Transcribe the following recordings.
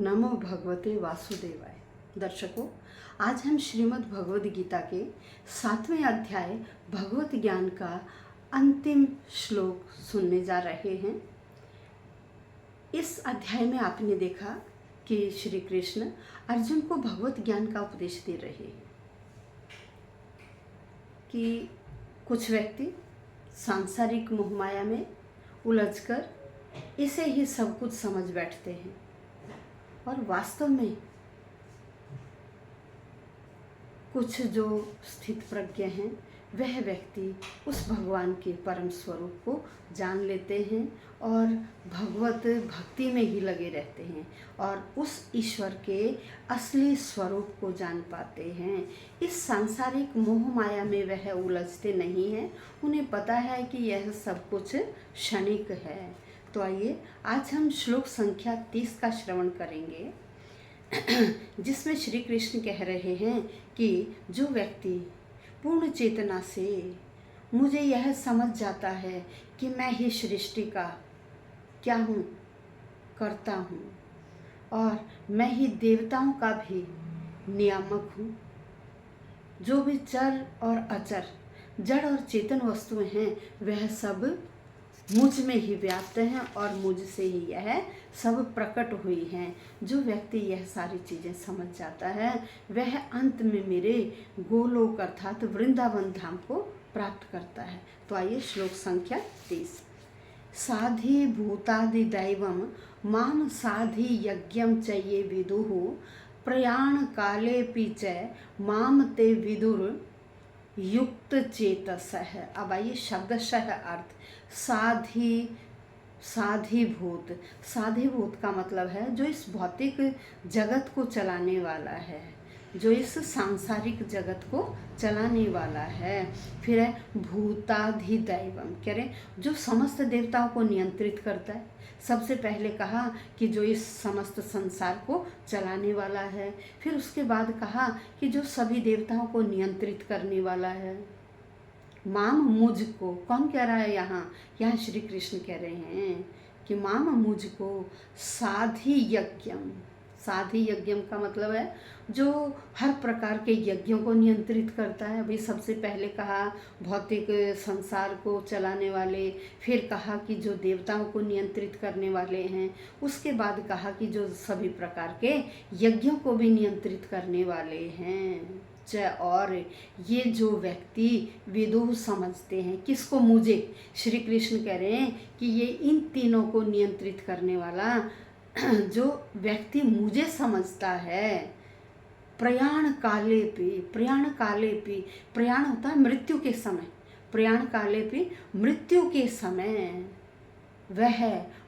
नमो भगवते वासुदेवाय। दर्शकों, आज हम श्रीमद् भगवद गीता के 7वें अध्याय भगवत ज्ञान का अंतिम श्लोक सुनने जा रहे हैं। इस अध्याय में आपने देखा कि श्री कृष्ण अर्जुन को भगवत ज्ञान का उपदेश दे रहे हैं कि कुछ व्यक्ति सांसारिक मोहमाया में उलझकर इसे ही सब कुछ समझ बैठते हैं और वास्तव में कुछ जो स्थित प्रज्ञ हैं वह व्यक्ति उस भगवान के परम स्वरूप को जान लेते हैं और भगवत भक्ति में ही लगे रहते हैं और उस ईश्वर के असली स्वरूप को जान पाते हैं। इस सांसारिक मोह माया में वह उलझते नहीं हैं, उन्हें पता है कि यह सब कुछ क्षणिक है। तो आइए आज हम श्लोक संख्या 30 का श्रवण करेंगे, जिसमें श्री कृष्ण कह रहे हैं कि जो व्यक्ति पूर्ण चेतना से मुझे यह समझ जाता है कि मैं ही सृष्टि का क्या हूँ, करता हूँ और मैं ही देवताओं का भी नियामक हूँ, जो भी चर और अचर, जड़ और चेतन वस्तुएं हैं वह सब मुझ में ही व्याप्त हैं और मुझसे ही यह सब प्रकट हुई हैं। जो व्यक्ति यह सारी चीज़ें समझ जाता है वह अंत में मेरे गोलोक अर्थात वृंदावन धाम को प्राप्त करता है। तो आइए श्लोक संख्या 30। साधि भूतादि दैवम माम साधि यज्ञम च ये विदुः प्रयाण काले च माम ते विदुर युक्त चेतस है। अब आइए शब्दशः अर्थ। साधिभूत का मतलब है जो इस भौतिक जगत को चलाने वाला है, जो इस सांसारिक जगत को चलाने वाला है। फिर है भूताधिदैवम, कह रहे जो समस्त देवताओं को नियंत्रित करता है। सबसे पहले कहा कि जो इस समस्त संसार को चलाने वाला है, फिर उसके बाद कहा कि जो सभी देवताओं को नियंत्रित करने वाला है। माम मुझको, कौन कह रहा है यहाँ श्री कृष्ण कह रहे हैं कि माम मुझको साधि यज्ञम का मतलब है जो हर प्रकार के यज्ञों को नियंत्रित करता है। अभी सबसे पहले कहा भौतिक संसार को चलाने वाले, फिर कहा कि जो देवताओं को नियंत्रित करने वाले हैं, उसके बाद कहा कि जो सभी प्रकार के यज्ञों को भी नियंत्रित करने वाले हैं। और ये जो व्यक्ति विदुः समझते हैं, किसको? मुझे। श्री कृष्ण कह रहे हैं कि ये इन तीनों को नियंत्रित करने वाला जो व्यक्ति मुझे समझता है, प्रयाण काले पे प्रयाण होता है मृत्यु के समय, प्रयाण काले पे मृत्यु के समय वह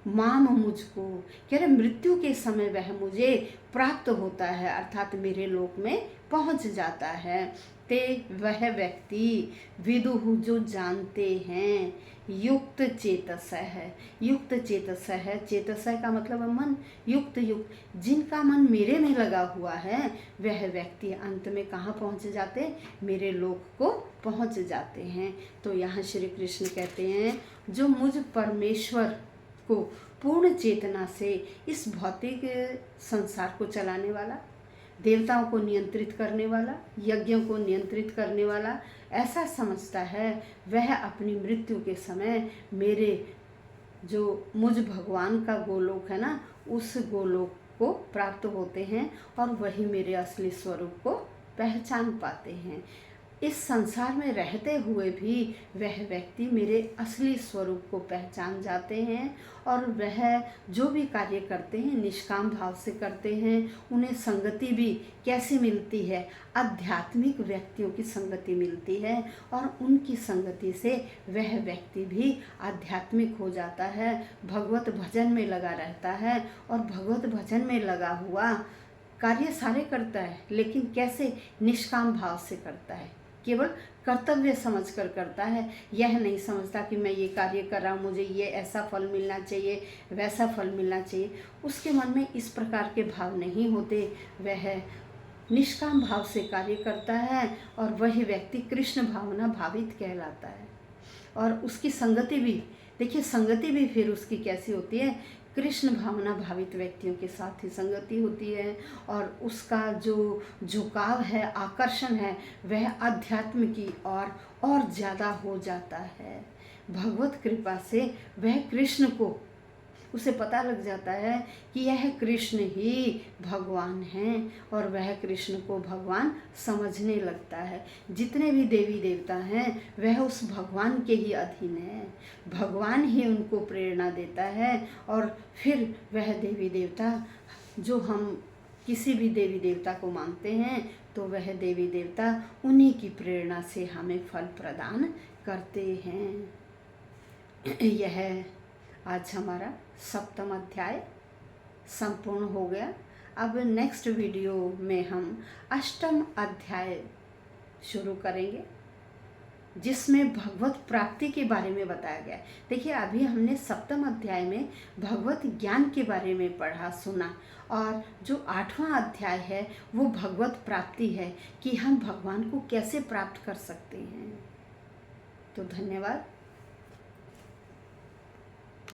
माम मुझको, कह रहे मृत्यु के समय वह मुझे प्राप्त होता है अर्थात मेरे लोक में पहुंच जाता है। ते वह व्यक्ति विदुः जो जानते हैं, युक्त चेतस है। चेतस का मतलब है मन। युक्त जिनका मन मेरे में लगा हुआ है वह व्यक्ति अंत में कहाँ पहुँच जाते? मेरे लोक को पहुँच जाते हैं। तो यहाँ श्री कृष्ण कहते हैं जो मुझ परमेश्वर को पूर्ण चेतना से इस भौतिक संसार को चलाने वाला, देवताओं को नियंत्रित करने वाला, यज्ञों को नियंत्रित करने वाला ऐसा समझता है, वह अपनी मृत्यु के समय मेरे जो मुझ भगवान का गोलोक है ना, उस गोलोक को प्राप्त होते हैं और वही मेरे असली स्वरूप को पहचान पाते हैं। इस संसार में रहते हुए भी वह व्यक्ति मेरे असली स्वरूप को पहचान जाते हैं और वह जो भी कार्य करते हैं निष्काम भाव से करते हैं। उन्हें संगति भी कैसी मिलती है? आध्यात्मिक व्यक्तियों की संगति मिलती है और उनकी संगति से वह व्यक्ति भी आध्यात्मिक हो जाता है, भगवत भजन में लगा रहता है और भगवत भजन में लगा हुआ कार्य सारे करता है, लेकिन कैसे? निष्काम भाव से करता है, केवल कर्तव्य समझकर करता है। यह नहीं समझता कि मैं ये कार्य कर रहा हूँ, मुझे ये ऐसा फल मिलना चाहिए, वैसा फल मिलना चाहिए। उसके मन में इस प्रकार के भाव नहीं होते। वह निष्काम भाव से कार्य करता है और वही व्यक्ति कृष्ण भावना भावित कहलाता है। और उसकी संगति भी देखिए, संगति भी फिर उसकी कैसी होती है? कृष्ण भावना भावित व्यक्तियों के साथ ही संगति होती है, और उसका जो झुकाव है, आकर्षण है, वह अध्यात्म की और ज़्यादा हो जाता है। भगवत कृपा से वह कृष्ण को, उसे पता लग जाता है कि यह कृष्ण ही भगवान हैं, और वह कृष्ण को भगवान समझने लगता है। जितने भी देवी देवता हैं वह उस भगवान के ही अधीन है, भगवान ही उनको प्रेरणा देता है, और फिर वह देवी देवता, जो हम किसी भी देवी देवता को मानते हैं, तो वह देवी देवता उन्हीं की प्रेरणा से हमें फल प्रदान करते हैं। यह आज हमारा 7वां अध्याय संपूर्ण हो गया। अब नेक्स्ट वीडियो में हम 8वां अध्याय शुरू करेंगे, जिसमें भगवत प्राप्ति के बारे में बताया गया। देखिए, अभी हमने 7वां अध्याय में भगवत ज्ञान के बारे में पढ़ा सुना, और जो 8वां अध्याय है वो भगवत प्राप्ति है कि हम भगवान को कैसे प्राप्त कर सकते हैं। तो धन्यवाद।